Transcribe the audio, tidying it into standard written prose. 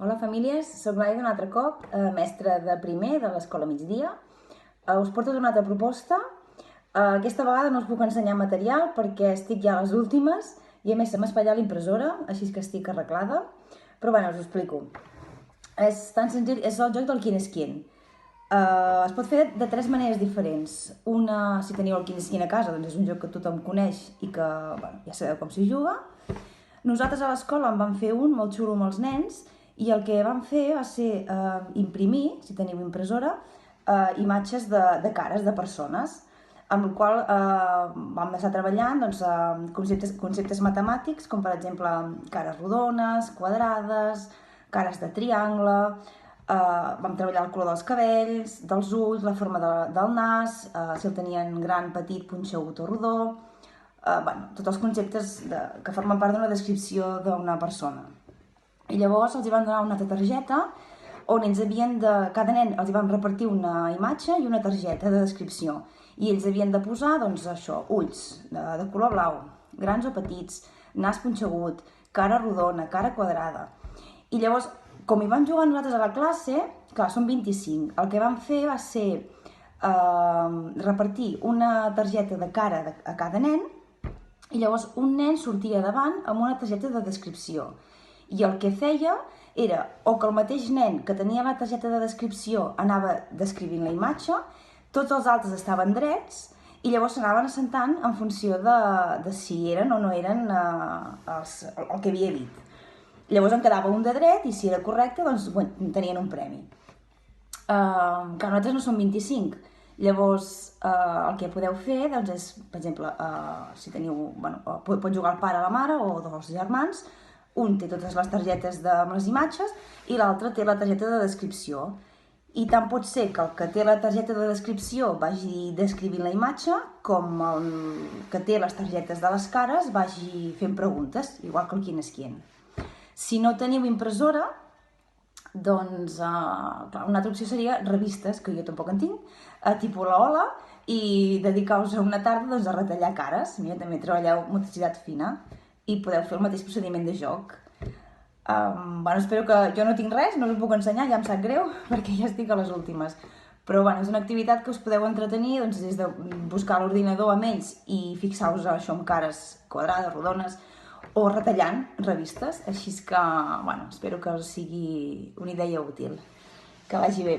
Hola famílies, soc Laia un altre cop, mestra de primer de l'Escola Migdia. Us porto una altra proposta. Aquesta vegada no us puc ensenyar material perquè estic ja a les últimes i a més se m'ha espatllat la impressora, així que estic arreglada. Però bueno, us ho explico. És tan senzill, és el joc del Quin és Quin. Es pot fer de tres maneres diferents. Una, si teniu el Quin és Quin a casa, doncs és un joc que tothom coneix i que ja sabeu com s'hi juga. Nosaltres a l'escola en vam fer un molt xulo amb els nens i el que vam fer va ser imprimir, si teniu impressora, imatges de cares de persones, amb el qual vam estar treballant conceptes matemàtics, com per exemple cares rodones, quadrades, cares de triangle, vam treballar el color dels cabells, dels ulls, la forma del nas, si el tenien gran, petit, punxegut o rodó, tots els conceptes que formen part d'una descripció d'una persona. I llavors els van donar una altra targeta on cada nen els van repartir una imatge i una targeta de descripció. I ells havien de posar, doncs això, ulls de color blau, grans o petits, nas punxegut, cara rodona, cara quadrada. I llavors, com hi vam jugar nosaltres a la classe, clar, són 25, el que vam fer va ser repartir una targeta de cara a cada nen i llavors un nen sortia davant amb una targeta de descripció. I el que feia era o que el mateix nen que tenia la targeta de descripció anava descrivint la imatge, tots els altres estaven drets i llavors s'anaven assentant en funció de si eren o no eren el que havia dit. Llavors en quedava un de dret i si era correcte doncs tenien un premi. Que nosaltres no som 25, llavors el que podeu fer doncs, és, per exemple, si teniu, pot jugar el pare, la mare o dos germans, un té totes les targetes amb les imatges i l'altre té la targeta de descripció. I tant pot ser que el que té la targeta de descripció vagi descrivint la imatge com el que té les targetes de les cares vagi fent preguntes, igual que el Quin és Quin. Si no teniu impressora, doncs una altra opció seria revistes, que jo tampoc en tinc, tipus la Ola, i dedicar-vos una tarda a retallar cares. Mira, també treballeu motricitat fina i podeu fer el mateix procediment de joc. Espero que... Jo no tinc res, no us ho puc ensenyar, ja em sap greu, perquè ja estic a les últimes. Però és una activitat que us podeu entretenir des de buscar a l'ordinador amb ells i fixar-vos això amb cares quadrades, rodones, o retallant revistes, així que espero que us sigui una idea útil. Que vagi bé.